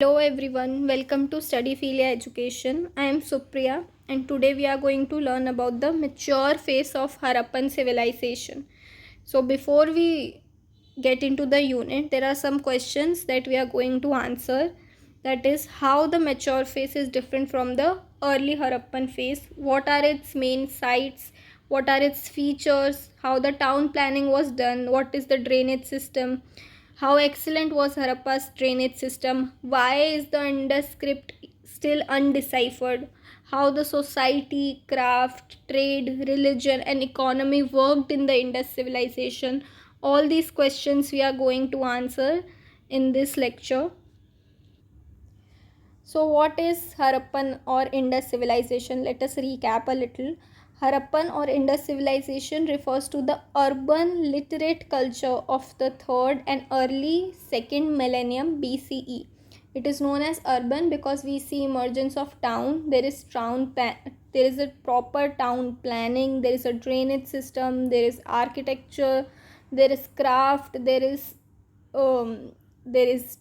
Hello everyone, welcome to Study Philia Education. I am Supriya and today we are going to learn about the mature phase of Harappan civilization. So before we get into the unit, there are some questions that we are going to answer. That is how the mature phase is different from the early Harappan phase, what are its main sites, what are its features, how the town planning was done, what is the drainage system, how excellent was Harappa's drainage system? Why is the Indus script still undeciphered? How the society, craft, trade, religion, and economy worked in the Indus civilization? All these questions we are going to answer in this lecture. So, what is Harappan or Indus civilization? Let us recap a little. Harappan or Indus civilization refers to the urban literate culture of the 3rd and early 2nd millennium BCE. It is known as urban because we see emergence of town. There is a proper town planning. There is a drainage system. There is architecture. There is craft. There is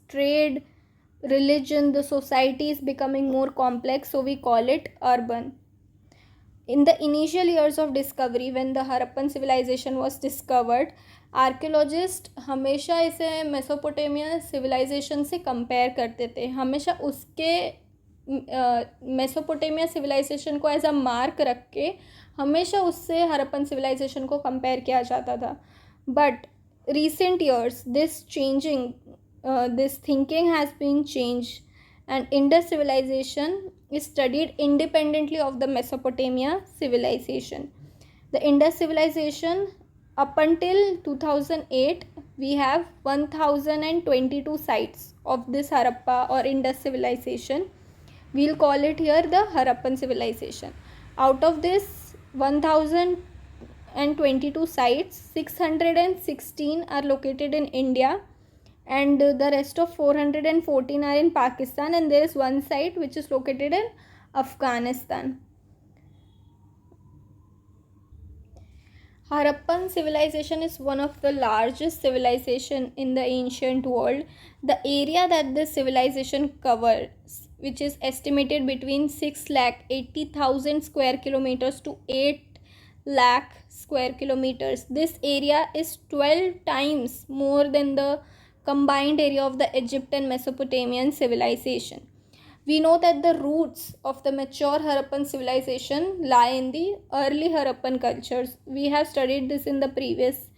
trade, religion. The society is becoming more complex, so we call it urban. In the initial years of discovery, when the Harappan civilization was discovered, archaeologist हमेशा इसे Mesopotamia civilisation से compare करते थे. हमेशा उसके Mesopotamia civilisation को as a mark रख के हमेशा उससे हरप्पन सिविलाइजेशन को कंपेयर किया जाता था. But recent years this thinking has been changed, and Indus civilization is studied independently of the Mesopotamia civilization. The Indus civilization, up until 2008, we have 1022 sites of this Harappa or Indus civilization. We'll call it here the Harappan civilization. Out of this 1022 sites, 616 are located in India, and the rest of 414 are in Pakistan, and there is one site which is located in Afghanistan. Harappan civilization is one of the largest civilization in the ancient world. The area that this civilization covers, which is estimated between 6,80,000 square kilometers to 8 lakh square kilometers. This area is 12 times more than the combined area of the Egypt and Mesopotamian civilization. We know that the roots of the mature Harappan civilization lie in the early Harappan cultures. We have studied this in the previous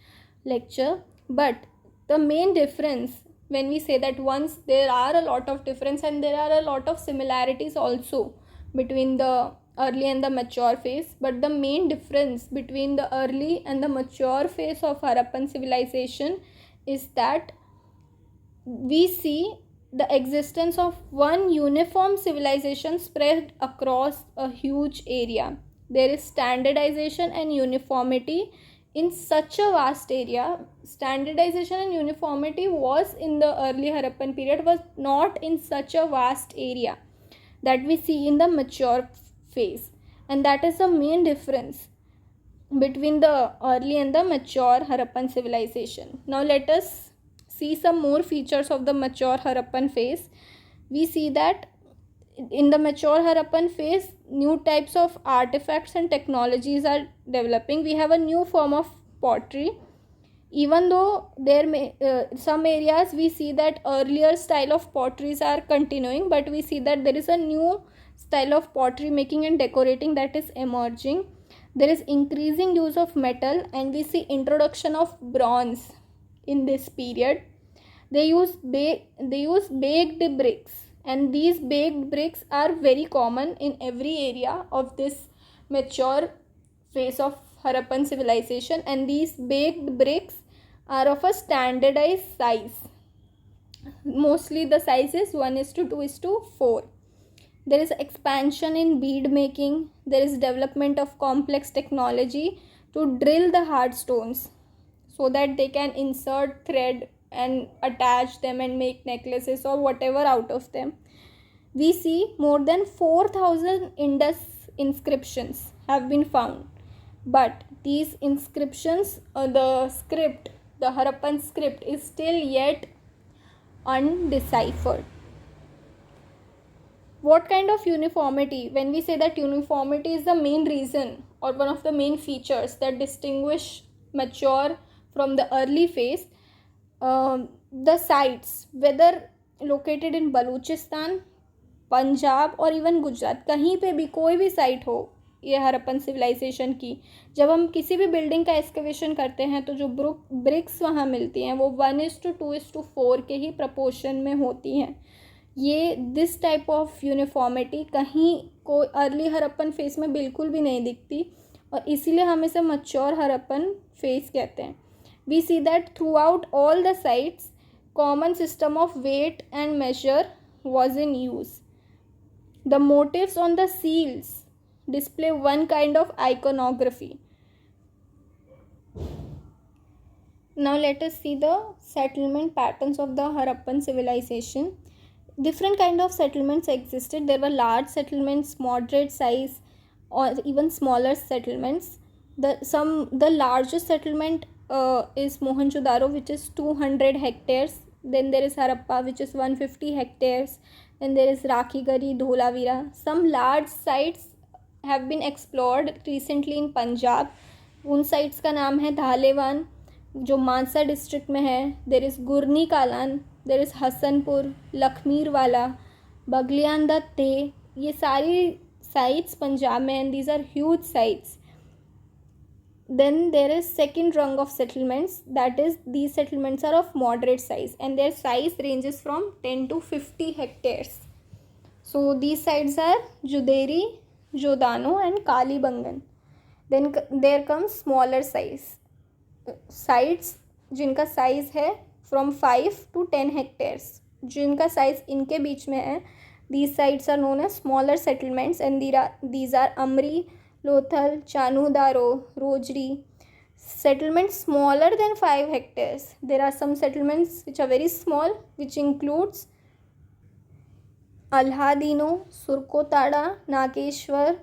lecture, but the main difference, when we say that once there are a lot of difference and there are a lot of similarities also between the early and the mature phase, but the main difference between the early and the mature phase of Harappan civilization is that we see the existence of one uniform civilization spread across a huge area. There is standardization and uniformity in such a vast area. Standardization and uniformity was in the early Harappan period, was not in such a vast area that we see in the mature phase, and that is the main difference between the early and the mature Harappan civilization. Now let us see some more features of the mature Harappan phase. We see that in the mature Harappan phase, new types of artifacts and technologies are developing. We have a new form of pottery. Even though there may some areas we see that earlier style of potteries are continuing, but we see that there is a new style of pottery making and decorating that is emerging. There is increasing use of metal, and we see introduction of bronze in this period. They use baked bricks, and these baked bricks are very common in every area of this mature phase of Harappan civilization, and these baked bricks are of a standardized size. Mostly the size is 1:2:4. There is expansion in bead making. There is development of complex technology to drill the hard stones so that they can insert thread and attach them and make necklaces or whatever out of them. We see more than 4,000 Indus inscriptions have been found, but these inscriptions, the Harappan script is still yet undeciphered. What kind of uniformity? When we say that uniformity is the main reason or one of the main features that distinguish mature from the early phase, the sites, whether located in Baluchistan, Punjab और even Gujarat, कहीं पे भी कोई भी site हो ये Harappan civilisation की, जब हम किसी भी बिल्डिंग का एक्सकवेशन करते हैं तो जो ब्रिक्स वहाँ मिलती हैं वो 1:2:4 के ही प्रपोर्शन में होती हैं. ये दिस टाइप ऑफ यूनिफॉर्मिटी कहीं को अर्ली हरप्पन फेस में बिल्कुल भी नहीं दिखती और इसीलिए हम इसे मच्योर हरप्पन फेस कहते हैं. We see that throughout all the sites common system of weight and measure was in use. The motifs on the seals display one kind of iconography. Now let us see the settlement patterns of the Harappan civilization. Different kind of settlements existed. There were large settlements, moderate size, or even smaller settlements. The largest settlement is Mohenjo-daro, which is 200 hectares. Then there is Harappa, which is 150 hectares. Then there is Rakhigari, Dholavira. Some large sites have been explored recently in Punjab. उन sites का नाम है धालेवान जो मानसा district में है. There is Gurni Kalan, there is Hasanpur, Lakhmirwala, Baglian Datte. ये सारी sites Punjab में and these are huge sites. Then there is second rung of settlements, that is these settlements are of moderate size and their size ranges from 10 to 50 hectares. So these sites are Juderi, Jodano and Kalibangan. Then there comes smaller size sites जिनका size है from 5 to 10 hectares, जिनका size इनके बीच में है. These sites are known as smaller settlements and these are Amri, Lothal, Chanudaro, Rojri. Settlements smaller than 5 hectares. There are some settlements which are very small, which includes Alhadino, Surkotada, Nakeshwar,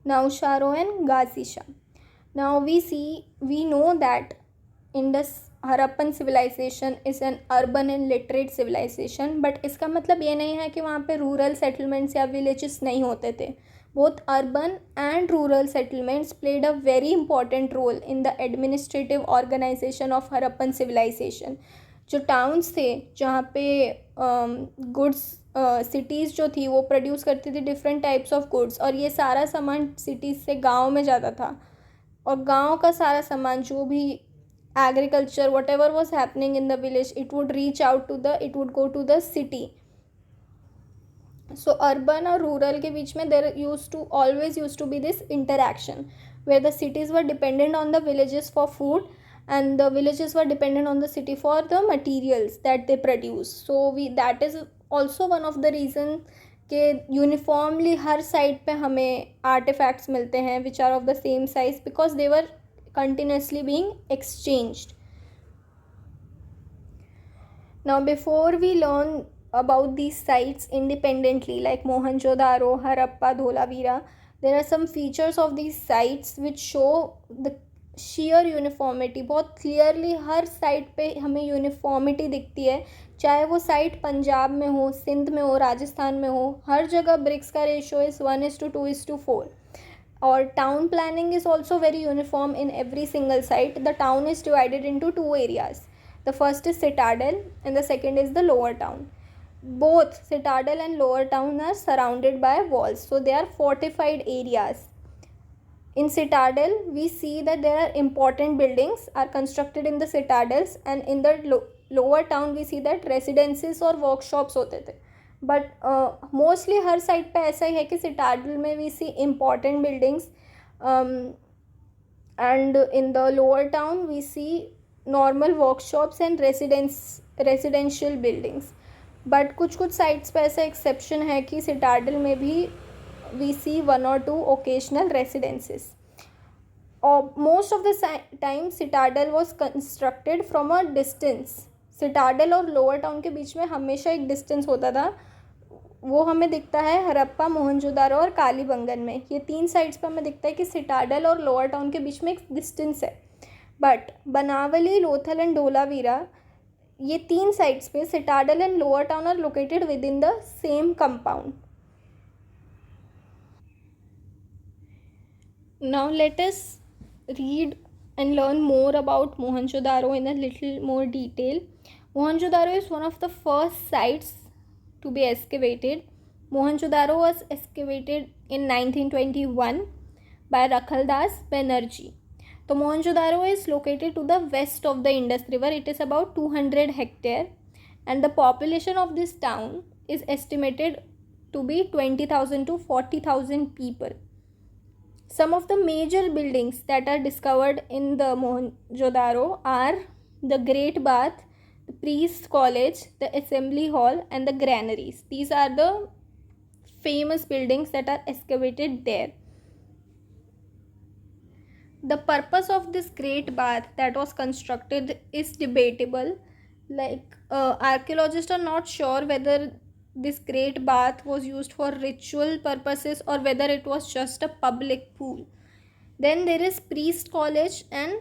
Nausharo and Gazisha. Now we know that Indus Harappan civilization is an urban and literate civilization, but इसका मतलब ये नहीं है कि वहाँ पे rural settlements या villages नहीं होते थे. Both urban and rural settlements played a very important role in the administrative organization of Harappan civilization. जो टाउन्स थे जहाँ पे गुड्स सिटीज़ जो थी वो प्रोड्यूस करती थी डिफरेंट टाइप्स ऑफ गुड्स, और ये सारा सामान सिटीज़ से गाँव में जाता था और गाँव का सारा सामान जो भी agriculture, whatever was happening in the village, it would go to the city. So urban और rural के बीच में there always used to be this interaction where the cities were dependent on the villages for food and the villages were dependent on the city for the materials that they produce. So that is also one of the reason कि uniformly हर side पे हमें artefacts मिलते हैं which are of the same size because they were continuously being exchanged. Now before we learn about these sites independently like Mohenjo-daro, Harappa, Dholavira, there are some features of these sites which show the sheer uniformity. बहुत clearly हर site पे हमें uniformity दिखती है, चाहे वो site Punjab में हो, सिंध में हो, राजस्थान में हो. हर जगह ब्रिक्स का ratio is 1:2:4. Or town planning is also very uniform in every single site. The town is divided into two areas. The first is citadel and the second is the lower town. Both citadel and lower town are surrounded by walls, so they are fortified areas. In citadel we see that there are important buildings are constructed in the citadels, and in the lower town we see that residences or workshops होते थे. But mostly her side पे ऐसा ही है कि citadel में we see important buildings and in the lower town we see normal workshops and residential buildings. But कुछ sites पे ऐसा एक्सेप्शन है कि सिटाडल में भी we see 1 or 2 occasional residences. Most of the time citadel was constructed from a distance. Citadel और lower town के बीच में हमेशा एक डिस्टेंस होता था. वो हमें दिखता है हरप्पा, मोहनजोदारो और कालीबंगन में. ये 3 साइट्स पर हमें दिखता है कि सिटाडल और लोअर टाउन के बीच में एक डिस्टेंस है. बट बनावली, लोथल एंड डोलावीरा, ये 3 साइट्स पे citadel and lower town are located within the same compound. Now let us read and learn more about Mohenjo-daro in a little more detail. Mohenjo-daro is one of the first sites to be excavated. Mohenjo-daro was excavated in 1921 by Rakhaldas Banerjee. So Mohenjo-daro is located to the west of the Indus River. It is about 200 hectare, and the population of this town is estimated to be 20,000 to 40,000 people. Some of the major buildings that are discovered in the Mohenjo-daro are the Great Bath, the Priest's College, the Assembly Hall, and the granaries. These are the famous buildings that are excavated there. The purpose of this Great Bath that was constructed is debatable. Archaeologists are not sure whether this Great Bath was used for ritual purposes or whether it was just a public pool. Then there is Priest College and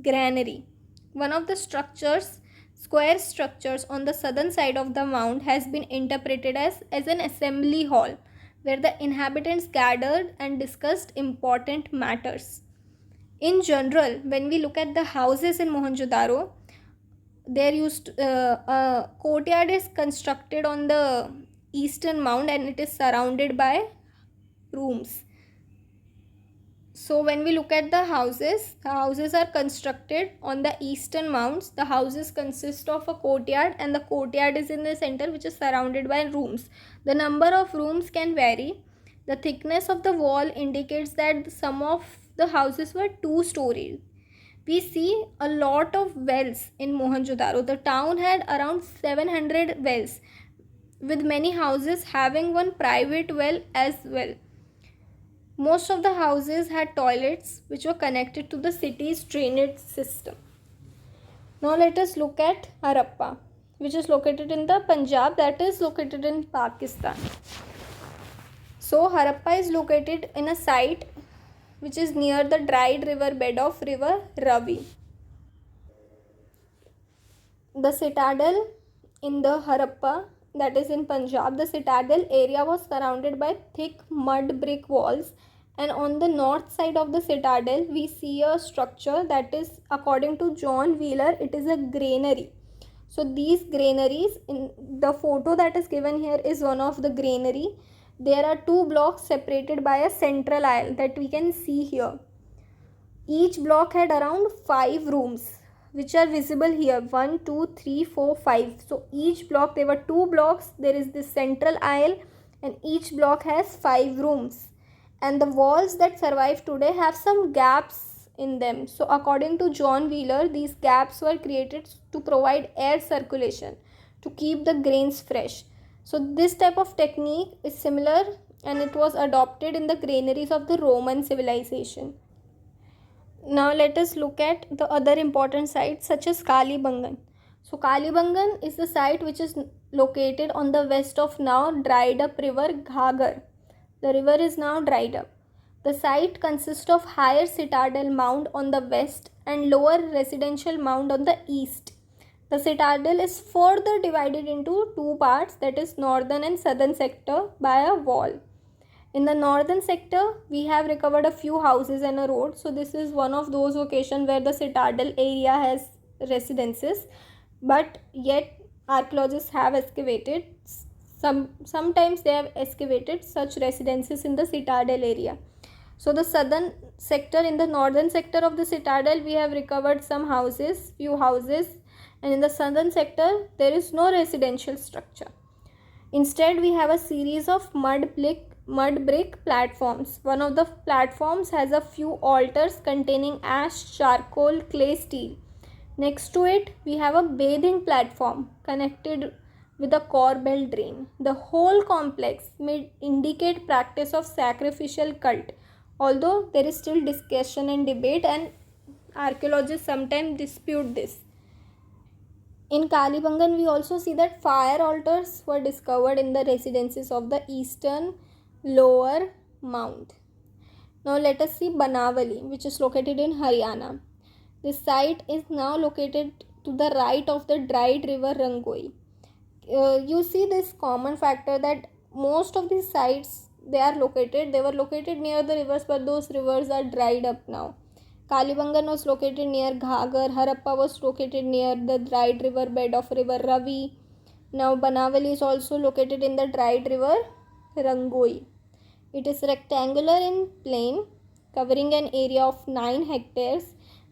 Granary. One of the square structures on the southern side of the mound has been interpreted as an assembly hall where the inhabitants gathered and discussed important matters. In general, when we look at the houses in Mohenjo-daro, a courtyard is constructed on the eastern mound and it is surrounded by rooms. So when we look at the houses are constructed on the eastern mounds. The houses consist of a courtyard and the courtyard is in the center, which is surrounded by rooms. The number of rooms can vary. The thickness of the wall indicates that some of the houses were 2-story. We see a lot of wells in Mohenjo-daro. The town had around 700 wells, with many houses having one private well as well. Most of the houses had toilets which were connected to the city's drainage system. Now let us look at Harappa, which is located in the Punjab, that is located in Pakistan. So Harappa is located in a site which is near the dried river bed of river Ravi. The citadel in the Harappa, that is in Punjab, the citadel area was surrounded by thick mud brick walls, and on the north side of the citadel we see a structure that is, according to John Wheeler, it is a granary. So these granaries, in the photo that is given here is one of the granary. There are 2 blocks separated by a central aisle that we can see here. Each block had around 5 rooms which are visible here, 1 2 3 4 5. So each block, there were 2 blocks, there is this central aisle, and each block has 5 rooms, and the walls that survive today have some gaps in them. So according to John Wheeler, these gaps were created to provide air circulation to keep the grains fresh. So this type of technique is similar and it was adopted in the granaries of the Roman civilization. Now let us look at the other important sites such as Kalibangan. So Kalibangan is the site which is located on the west of now dried up river Ghagar. The river is now dried up. The site consists of higher citadel mound on the west and lower residential mound on the east. The citadel is further divided into 2 parts, that is northern and southern sector, by a wall. In the northern sector, we have recovered a few houses and a road. So this is one of those locations where the citadel area has residences, but yet archaeologists have excavated. Sometimes they have excavated such residences in the citadel area. So the southern sector, in the northern sector of the citadel, we have recovered some houses, few houses, and in the southern sector, there is no residential structure. Instead, we have a series of mud brick platforms. One of the platforms has a few altars containing ash, charcoal, clay, steel. Next to it, we have a bathing platform connected with a corbel drain. The whole complex may indicate practice of sacrificial cult, although there is still discussion and debate, and archaeologists sometimes dispute this. In Kalibangan, we also see that fire altars were discovered in the residences of the eastern lower mound. Now let us see Banavali, which is located in Haryana. This site is now located to the right of the dried river Rangoi. You see this common factor that most of these sites they were located near the rivers, but those rivers are dried up now. Kalibangan was located near Ghagar. Harappa was located near the dried river bed of river Ravi. Now Banavali is also located in the dried river Rangoi. It is rectangular in plan, covering an area of 9 hectares,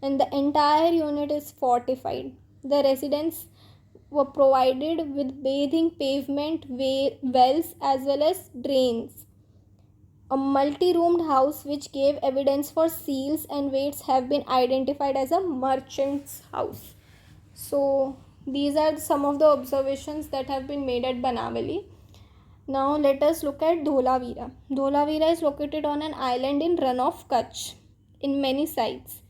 and the entire unit is fortified. The residents were provided with bathing pavement, wells as well as drains. A multi-roomed house which gave evidence for seals and weights have been identified as a merchant's house. So these are some of the observations that have been made at Banavali. Now let us look at Dholavira. Dholavira is located on an island in Run of Kutch. In many sites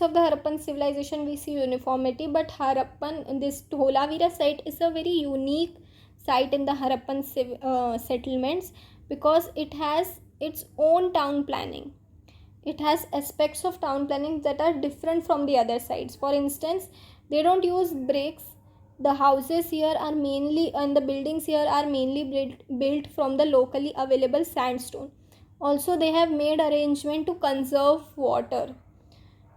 of the Harappan civilization we see uniformity, but this Dholavira site is a very unique site in the Harappan settlements because it has its own town planning. It has aspects of town planning that are different from the other sites. For instance, they don't use bricks. The houses here are mainly, and the buildings here are mainly built from the locally available sandstone. Also, they have made arrangement to conserve water.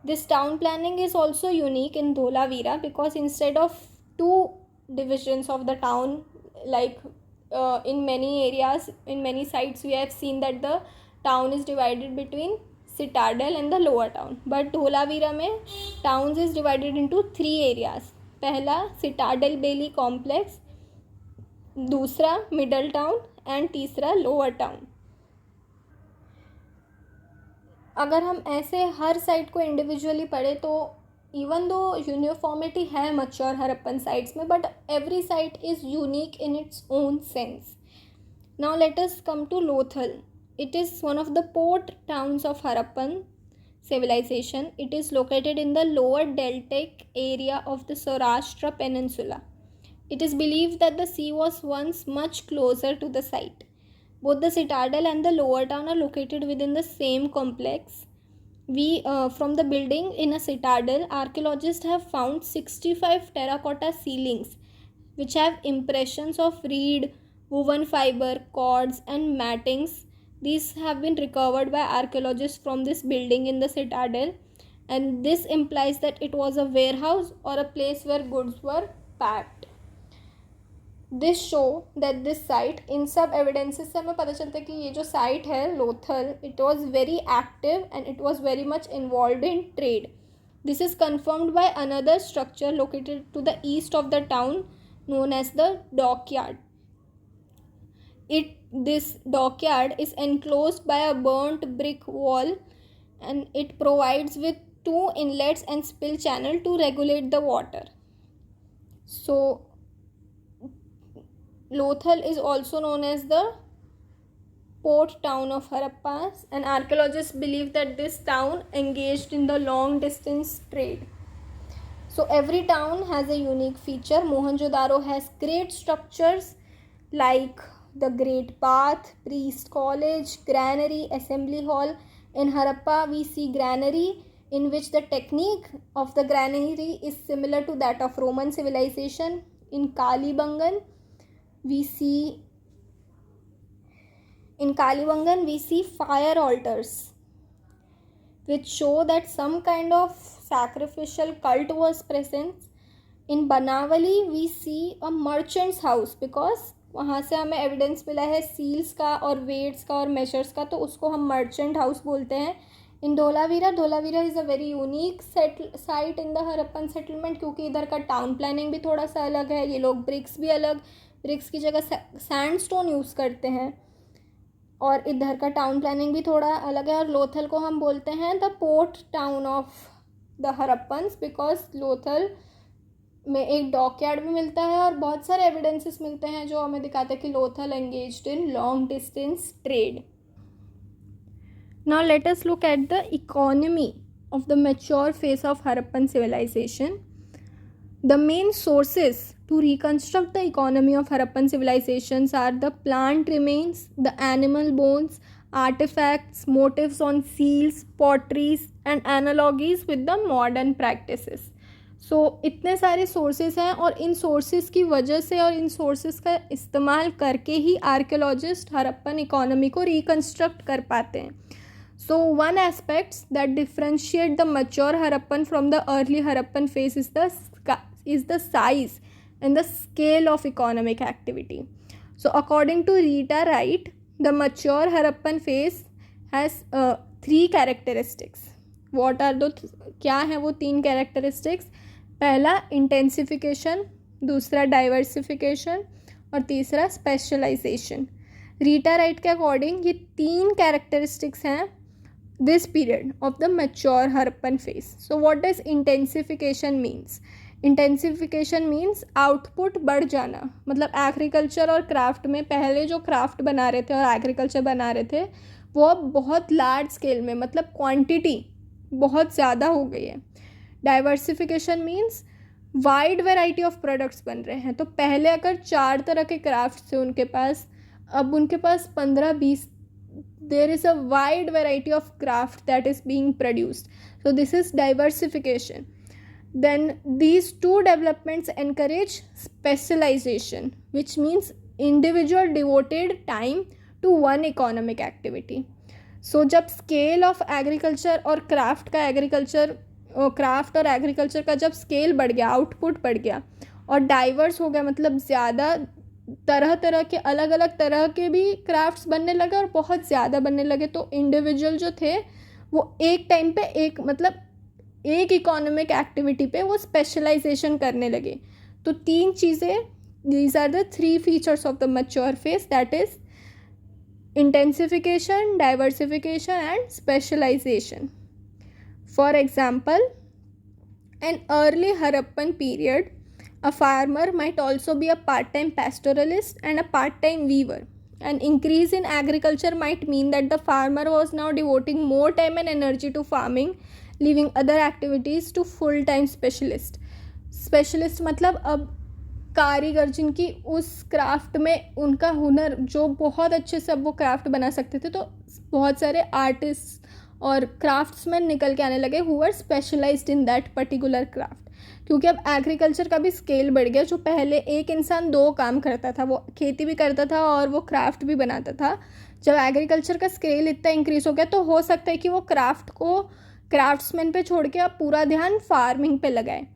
This town planning is also unique in Dholavira because instead of 2 divisions of the town, like in many areas, in many sites we have seen that the town is divided between citadel and the lower town, but Dholavira में towns is divided into 3 areas. पहला citadel bailey complex, दूसरा middle town and तीसरा lower town. अगर हम ऐसे हर site को individually पढ़े तो इवन दो यूनिफॉर्मिटी है मच्योर हरप्पन साइट्स में, but every site is unique in its own sense. Now let us come to Lothal. It is one of the port towns of Harappan civilization. It is located in the lower deltaic area of the Saurashtra peninsula. It is believed that the sea was once much closer to the site. Both the citadel and the lower town are located within the same complex. From the building in a citadel, archaeologists have found 65 terracotta ceilings which have impressions of reed, woven fiber, cords and mattings. These have been recovered by archaeologists from this building in the citadel, and this implies that it was a warehouse or a place where goods were packed. This show that this site, इन सब evidences से हमें पता चलता है कि ये जो site है Lothal, it was very active and it was very much involved in trade. This is confirmed by another structure located to the east of the town known as the dockyard. This dockyard is enclosed by a burnt brick wall, and it provides with 2 inlets and spill channel to regulate the water. So Lothal is also known as the port town of Harappa, and archaeologists believe that this town engaged in the long distance trade. So every town has a unique feature. Mohenjo-daro has great structures like the Great Bath, Priest College, Granary, Assembly Hall. In Harappa, we see granary, in which the technique of the granary is similar to that of Roman civilization. In Kalibangan, we see fire altars, which show that some kind of sacrificial cult was present. In Banavali, we see a merchant's house because वहाँ से हमें evidence मिला है seals का और weights का और measures का, तो उसको हम मर्चेंट हाउस बोलते हैं. In Dholavira is a very unique site in the Harappan settlement, क्योंकि इधर का टाउन प्लानिंग भी थोड़ा सा अलग है. ये लोग ब्रिक्स की जगह सैंडस्टोन यूज़ करते हैं, और इधर का टाउन प्लानिंग भी थोड़ा अलग है. और लोथल को हम बोलते हैं the port town of the Harappans because Lothal में एक डॉकयार्ड भी मिलता है और बहुत सारे एविडेंसेस मिलते हैं जो हमें दिखाते हैं कि Lothal engaged in long distance trade. Now let us look at the economy of the mature phase of Harappan civilization. The main sources to reconstruct the economy of Harappan civilizations are the plant remains, the animal bones, artifacts, motifs on seals, potteries, and analogies with the modern practices. इतने सारे sources हैं और इन sources की वजह से और इन sources का इस्तेमाल करके ही आर्कियोलॉजिस्ट हड़प्पन इकोनॉमी को रिकन्स्ट्रक्ट कर पाते हैं. So one aspects that differentiate the mature Harappan from the early Harappan phase is the size and the scale of economic activity. So according to Rita Wright, the mature Harappan phase has three characteristics. What are क्या हैं वो तीन characteristics? पहला intensification, दूसरा diversification और तीसरा specialisation. Rita right के according ये तीन कैरेक्टरिस्टिक्स हैं this period of the mature Harappan phase. So what does intensification means? Intensification means output बढ़ जाना. मतलब एग्रीकल्चर और क्राफ्ट में पहले जो क्राफ्ट बना रहे थे और एग्रीकल्चर बना रहे थे वो अब बहुत लार्ज स्केल में, मतलब क्वांटिटी बहुत ज़्यादा हो गई है. Diversification means wide variety of products बन रहे हैं. तो पहले अगर 4 तरह के क्राफ्ट थे उनके पास, अब उनके पास 15-20. There is a wide variety of craft that is being produced. So this is diversification. Then these two developments encourage specialisation which means individual devoted time to one economic activity. So जब scale of agriculture और craft और agriculture का जब scale बढ़ गया, output बढ़ गया और डाइवर्स हो गया, मतलब ज़्यादा तरह तरह के अलग अलग तरह के भी क्राफ्ट्स बनने लगे और बहुत ज़्यादा बनने लगे, तो इंडिविजुअल जो थे वो एक टाइम पे एक इकोनॉमिक एक्टिविटी पे वो स्पेशलाइजेशन करने लगे. तो तीन चीज़ें, these are the three features of the mature phase, that is intensification, diversification and specialization. For example, in early Harappan period, a farmer might also be a part-time pastoralist and a part-time weaver. An increase in agriculture might mean that the farmer was now devoting more time and energy to farming, leaving other activities to full-time specialist. Specialist मतलब अब कारीगर जिनकी उस craft में उनका हुनर जो बहुत अच्छे से अब वो क्राफ्ट बना सकते थे, तो बहुत सारे आर्टिस्ट और क्राफ्ट्समैन निकल के आने लगे who are specialized in that particular craft. क्योंकि अब एग्रीकल्चर का भी स्केल बढ़ गया. जो पहले एक इंसान 2 काम करता था, वो खेती भी करता था और वो क्राफ्ट भी बनाता था. जब एग्रीकल्चर का स्केल इतना इंक्रीज़ हो गया तो हो सकता है कि वो क्राफ्ट को क्राफ्ट्समैन पे छोड़ के अब पूरा ध्यान फार्मिंग पे लगाए.